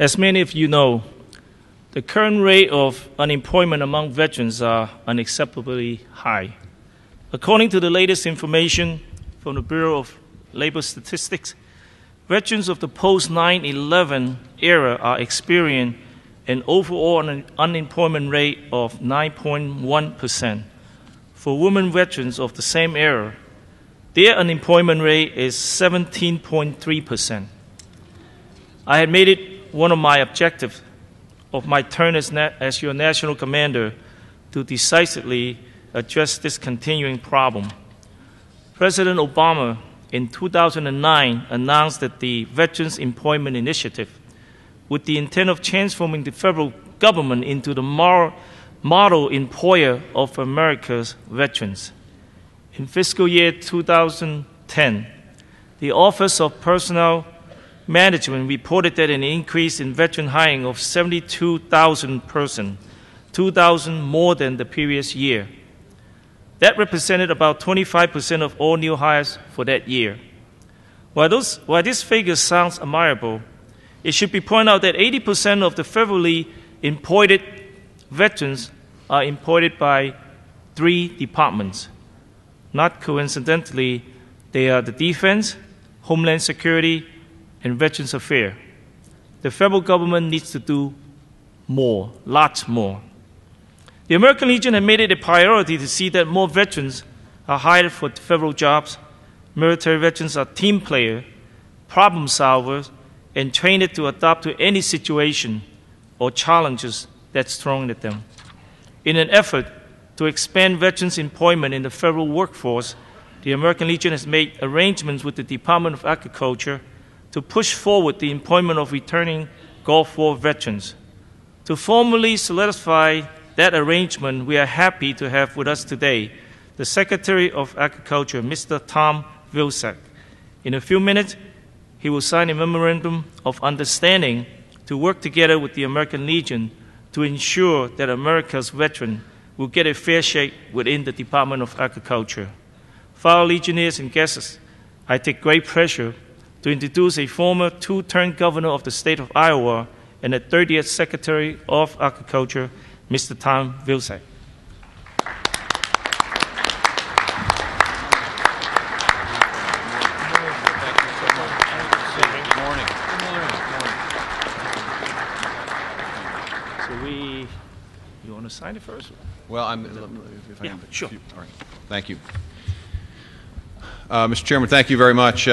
As many of you know, the current rate of unemployment among veterans are unacceptably high. According to the latest information from the Bureau of Labor Statistics, veterans of the post-9/11 era are experiencing an overall unemployment rate of 9.1%. For women veterans of the same era, their unemployment rate is 17.3%. I had made it one of my objectives of my term as your national commander to decisively address this continuing problem. President Obama in 2009 announced that the Veterans Employment Initiative, with the intent of transforming the federal government into the model employer of America's veterans. In fiscal year 2010, the Office of Personnel Management reported that an increase in veteran hiring of 72,000 persons, 2,000 more than the previous year. That represented about 25% of all new hires for that year. While this figure sounds admirable, it should be pointed out that 80% of the federally employed veterans are employed by 3 departments. Not coincidentally, they are the Defense, Homeland Security, and Veterans Affairs. The federal government needs to do more, lots more. The American Legion has made it a priority to see that more veterans are hired for federal jobs. Military veterans are team players, problem solvers, and trained to adapt to any situation or challenges that's thrown at them. In an effort to expand veterans' employment in the federal workforce, the American Legion has made arrangements with the Department of Agriculture to push forward the employment of returning Gulf War veterans. To formally solidify that arrangement, we are happy to have with us today the Secretary of Agriculture, Mr. Tom Vilsack. In a few minutes, he will sign a memorandum of understanding to work together with the American Legion to ensure that America's veterans will get a fair shake within the Department of Agriculture. Fellow Legionnaires and guests, I take great pleasure to introduce a former 2-term governor of the state of Iowa and the 30th Secretary of Agriculture, Mr. Tom Vilsack. You want to sign it first? Well, if I can. Sure. All right. Thank you. Mr. Chairman, thank you very much.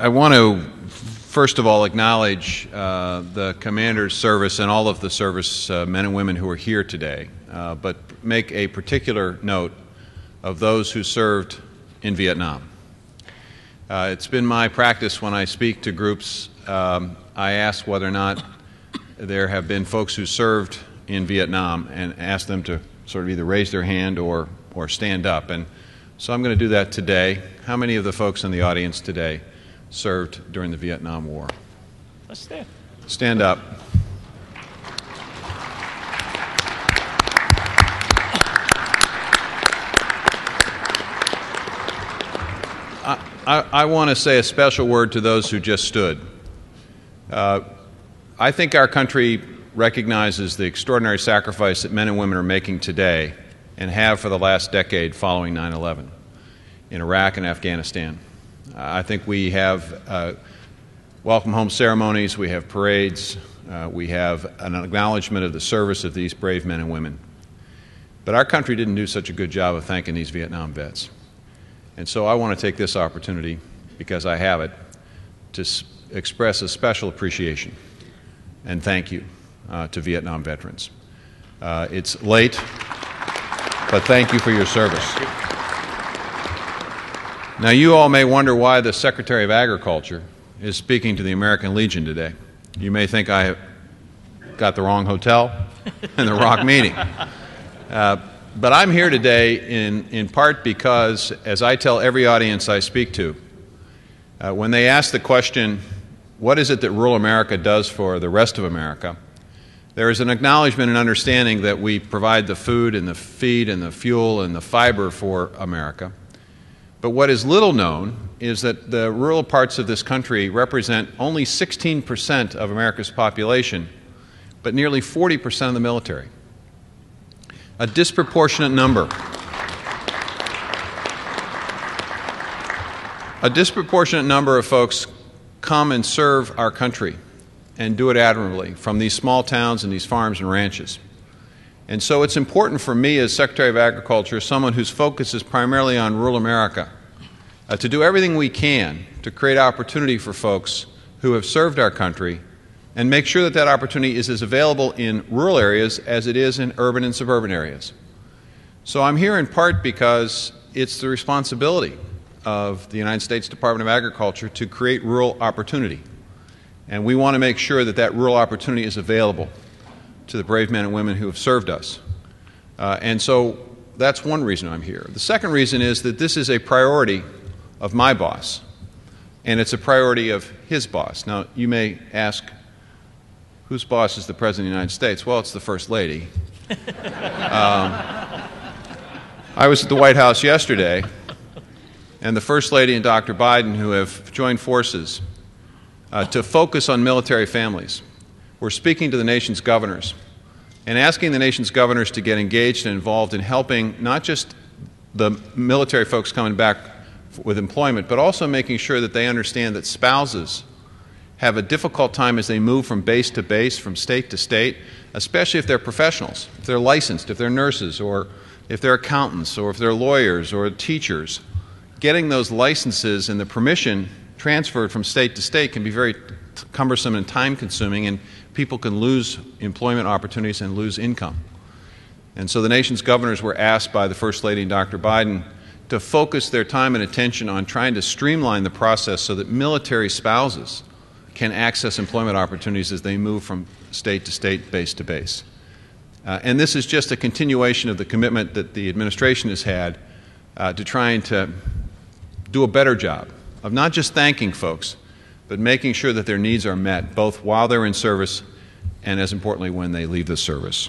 I want to, first of all, acknowledge the commander's service and all of the service men and women who are here today, but make a particular note of those who served in Vietnam. It's been my practice when I speak to groups, I ask whether or not there have been folks who served in Vietnam and ask them to sort of either raise their hand or stand up. And so I'm going to do that today. How many of the folks in the audience today served during the Vietnam War? Let's stand. Stand up. I want to say a special word to those who just stood. I think our country recognizes the extraordinary sacrifice that men and women are making today and have for the last decade following 9/11 in Iraq and Afghanistan. I think we have welcome home ceremonies, we have parades, we have an acknowledgement of the service of these brave men and women. But our country didn't do such a good job of thanking these Vietnam vets. And so I want to take this opportunity, because I have it, to express a special appreciation and thank you to Vietnam veterans. It's late, but thank you for your service. Now, you all may wonder why the Secretary of Agriculture is speaking to the American Legion today. You may think I got the wrong hotel and the wrong meeting. But I'm here today in part because, as I tell every audience I speak to, when they ask the question, what is it that rural America does for the rest of America, there is an acknowledgement and understanding that we provide the food and the feed and the fuel and the fiber for America. But what is little known is that the rural parts of this country represent only 16% of America's population, but nearly 40% of the military. A disproportionate number. A disproportionate number of folks come and serve our country and do it admirably from these small towns and these farms and ranches. And so it's important for me as Secretary of Agriculture, someone whose focus is primarily on rural America, to do everything we can to create opportunity for folks who have served our country and make sure that that opportunity is as available in rural areas as it is in urban and suburban areas. So I'm here in part because it's the responsibility of the United States Department of Agriculture to create rural opportunity. And we want to make sure that that rural opportunity is available to the brave men and women who have served us. And so that's one reason I'm here. The second reason is that this is a priority of my boss, and it's a priority of his boss. Now, you may ask, whose boss is the President of the United States? Well, it's the First Lady. I was at the White House yesterday, and the First Lady and Dr. Biden, who have joined forces to focus on military families, we're speaking to the nation's governors and asking the nation's governors to get engaged and involved in helping not just the military folks coming back with employment, but also making sure that they understand that spouses have a difficult time as they move from base to base, from state to state, especially if they're professionals, if they're licensed, if they're nurses, or if they're accountants, or if they're lawyers or teachers. Getting those licenses and the permission transferred from state to state can be very cumbersome and time-consuming, and people can lose employment opportunities and lose income. And so the nation's governors were asked by the First Lady and Dr. Biden to focus their time and attention on trying to streamline the process so that military spouses can access employment opportunities as they move from state to state, base to base. And this is just a continuation of the commitment that the administration has had to trying to do a better job of not just thanking folks, but making sure that their needs are met, both while they're in service and, as importantly, when they leave the service.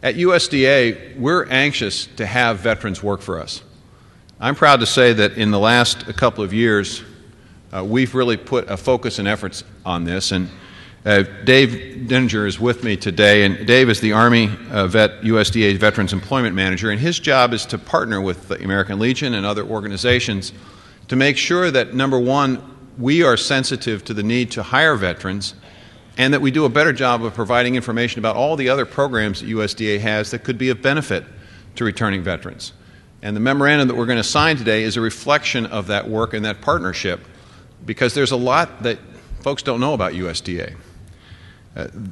At USDA, we're anxious to have veterans work for us. I'm proud to say that in the last couple of years, we've really put a focus and efforts on this. And Dave Dininger is with me today, and Dave is the Army USDA Veterans Employment Manager, and his job is to partner with the American Legion and other organizations to make sure that, number one, we are sensitive to the need to hire veterans, and that we do a better job of providing information about all the other programs that USDA has that could be of benefit to returning veterans. And the memorandum that we're going to sign today is a reflection of that work and that partnership, because there's a lot that folks don't know about USDA.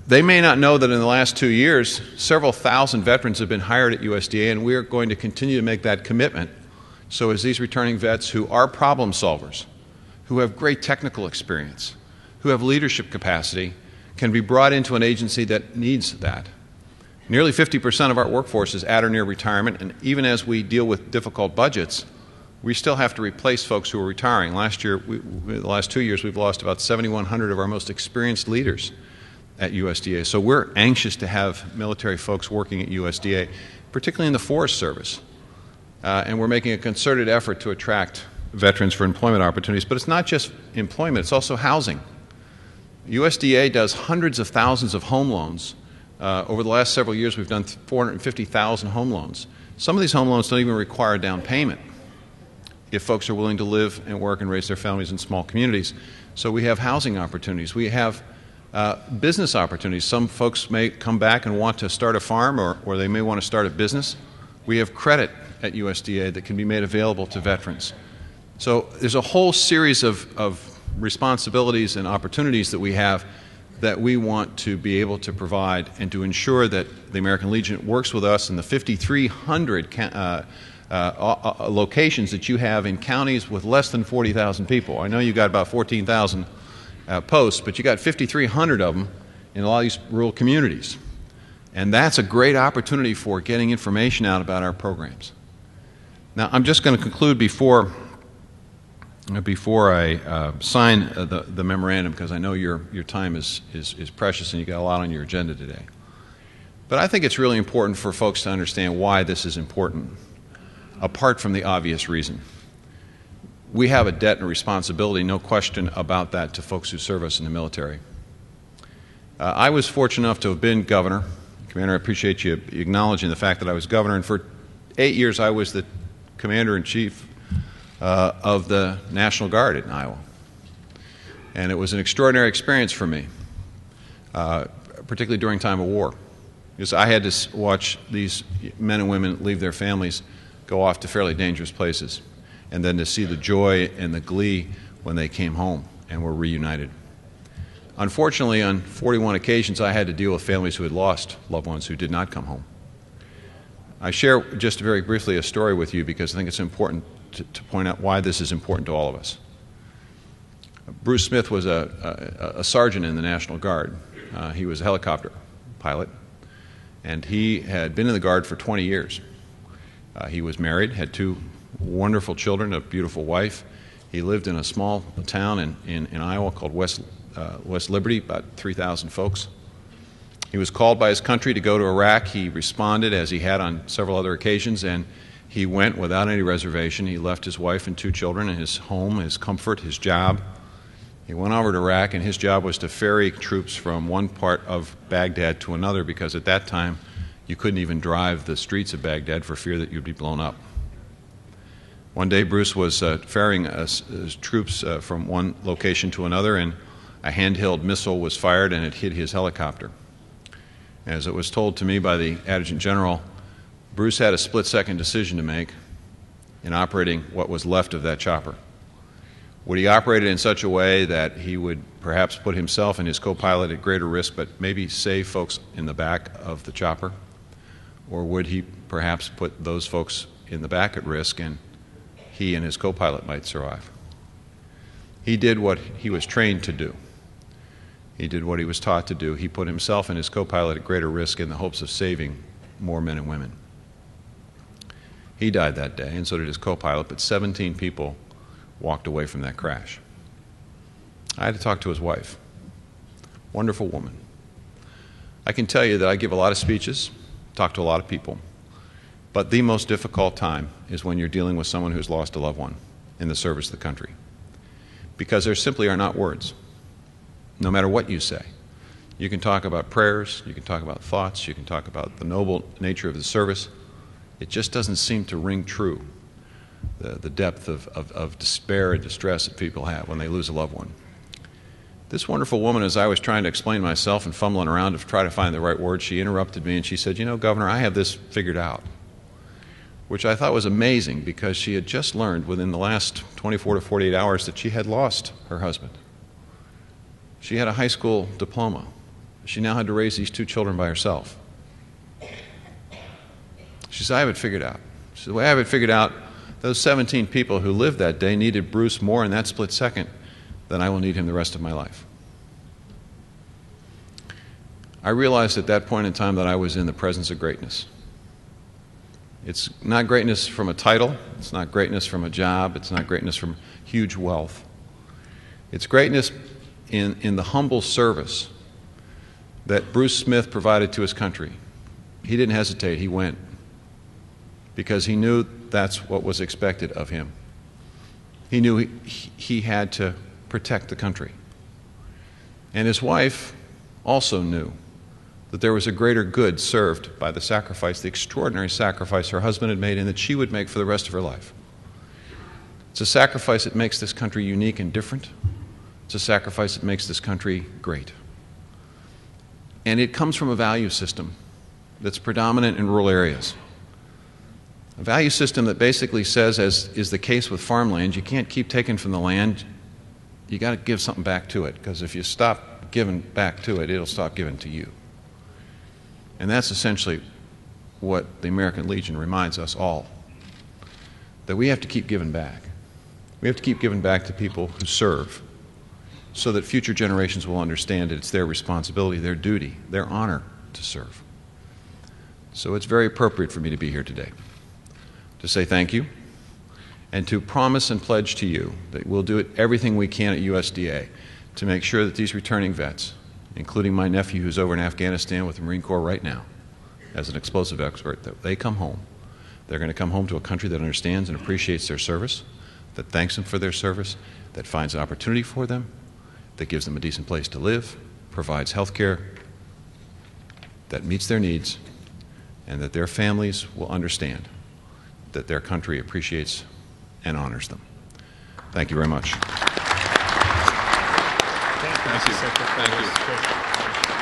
They may not know that in the last 2 years, several thousand veterans have been hired at USDA, and we are going to continue to make that commitment. So as these returning vets who are problem solvers, who have great technical experience, who have leadership capacity, can be brought into an agency that needs that. Nearly 50% of our workforce is at or near retirement, and even as we deal with difficult budgets, we still have to replace folks who are retiring. Last year, the last 2 years, we've lost about 7,100 of our most experienced leaders at USDA. So we're anxious to have military folks working at USDA, particularly in the Forest Service. And we're making a concerted effort to attract veterans for employment opportunities. But it's not just employment, it's also housing. USDA does hundreds of thousands of home loans. Over the last several years, we've done 450,000 home loans. Some of these home loans don't even require a down payment if folks are willing to live and work and raise their families in small communities. So we have housing opportunities. We have business opportunities. Some folks may come back and want to start a farm, or they may want to start a business. We have credit at USDA that can be made available to veterans. So there's a whole series of responsibilities and opportunities that we have that we want to be able to provide and to ensure that the American Legion works with us in the 5,300 locations that you have in counties with less than 40,000 people. I know you got about 14,000 posts, but you got 5,300 of them in a lot of these rural communities. And that's a great opportunity for getting information out about our programs. Now, I'm just going to conclude before I sign the memorandum, because I know your time is precious and you got a lot on your agenda today. But I think it's really important for folks to understand why this is important, apart from the obvious reason. we have a debt and a responsibility, no question about that, to folks who serve us in the military. I was fortunate enough to have been governor. Commander, I appreciate you acknowledging the fact that I was governor, and for 8 years I was the commander-in-chief of the National Guard in Iowa. And it was an extraordinary experience for me, particularly during time of war, because I had to watch these men and women leave their families, go off to fairly dangerous places, and then to see the joy and the glee when they came home and were reunited. Unfortunately, on 41 occasions, I had to deal with families who had lost loved ones who did not come home. I share just very briefly a story with you because I think it's important to point out why this is important to all of us. Bruce Smith was a sergeant in the National Guard. He was a helicopter pilot, and he had been in the Guard for 20 years. He was married, had 2 wonderful children, a beautiful wife. He lived in a small town in Iowa called West Liberty, about 3,000 folks. He was called by his country to go to Iraq. He responded, as he had on several other occasions, and he went without any reservation. He left his wife and 2 children and his home, his comfort, his job. He went over to Iraq, and his job was to ferry troops from one part of Baghdad to another, because at that time you couldn't even drive the streets of Baghdad for fear that you'd be blown up. One day Bruce was ferrying his troops from one location to another, and a handheld missile was fired and it hit his helicopter. As it was told to me by the Adjutant General, Bruce had a split-second decision to make in operating what was left of that chopper. Would he operate it in such a way that he would perhaps put himself and his co-pilot at greater risk, but maybe save folks in the back of the chopper? Or would he perhaps put those folks in the back at risk and he and his co-pilot might survive? He did what he was trained to do. He did what he was taught to do. He put himself and his co-pilot at greater risk in the hopes of saving more men and women. He died that day, and so did his co-pilot, but 17 people walked away from that crash. I had to talk to his wife. Wonderful woman. I can tell you that I give a lot of speeches, talk to a lot of people, but the most difficult time is when you're dealing with someone who's lost a loved one in the service of the country, because there simply are not words. No matter what you say. You can talk about prayers, you can talk about thoughts, you can talk about the noble nature of the service. It just doesn't seem to ring true, the depth of despair and distress that people have when they lose a loved one. This wonderful woman, as I was trying to explain myself and fumbling around to try to find the right words, she interrupted me and she said, "You know, Governor, I have this figured out," which I thought was amazing because she had just learned within the last 24 to 48 hours that she had lost her husband. She had a high school diploma. She now had to raise these 2 children by herself. She said, "I have it figured out." She said, "The way I have it figured out, those 17 people who lived that day needed Bruce more in that split second than I will need him the rest of my life." I realized at that point in time that I was in the presence of greatness. It's not greatness from a title. It's not greatness from a job. It's not greatness from huge wealth. It's greatness in the humble service that Bruce Smith provided to his country. He didn't hesitate, he went, because he knew that's what was expected of him. He knew he had to protect the country. And his wife also knew that there was a greater good served by the sacrifice, the extraordinary sacrifice her husband had made and that she would make for the rest of her life. It's a sacrifice that makes this country unique and different. It's a sacrifice that makes this country great. And it comes from a value system that's predominant in rural areas. A value system that basically says, as is the case with farmland, you can't keep taking from the land. You got to give something back to it, because if you stop giving back to it, it'll stop giving to you. And that's essentially what the American Legion reminds us all, that we have to keep giving back. We have to keep giving back to people who serve, so that future generations will understand that it's their responsibility, their duty, their honor to serve. So it's very appropriate for me to be here today to say thank you and to promise and pledge to you that we'll do everything we can at USDA to make sure that these returning vets, including my nephew who's over in Afghanistan with the Marine Corps right now as an explosive expert, that they come home. They're going to come home to a country that understands and appreciates their service, that thanks them for their service, that finds an opportunity for them, that gives them a decent place to live, provides health care, that meets their needs, and that their families will understand that their country appreciates and honors them. Thank you very much. Thank you. Thank you.